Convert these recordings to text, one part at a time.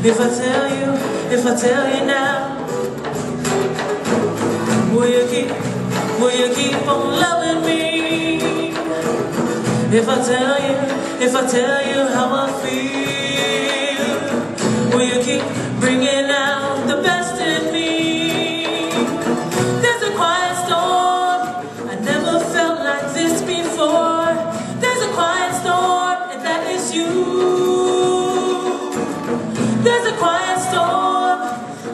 If I tell you now, will you keep on loving me? If I tell you how I feel, will you keep bringing out the best in me? There's a quiet storm, I never felt like this before. There's a quiet storm, and that is you. There's a quiet storm,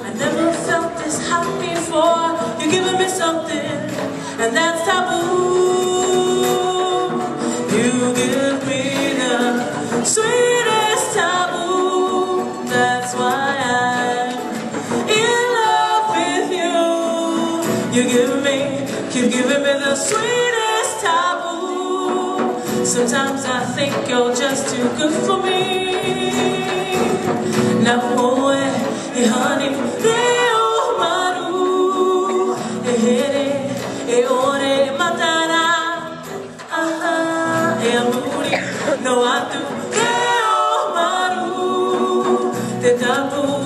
I never felt this hot before. You're giving me something, and that's taboo. You give me the sweetest taboo. That's why I'm in love with you. You keep giving me the sweetest taboo. Sometimes I think you're just too good for me. Now, oh, honey, oh, maru, ore, matara, amuri, no, I do, oh, maru, te tabu.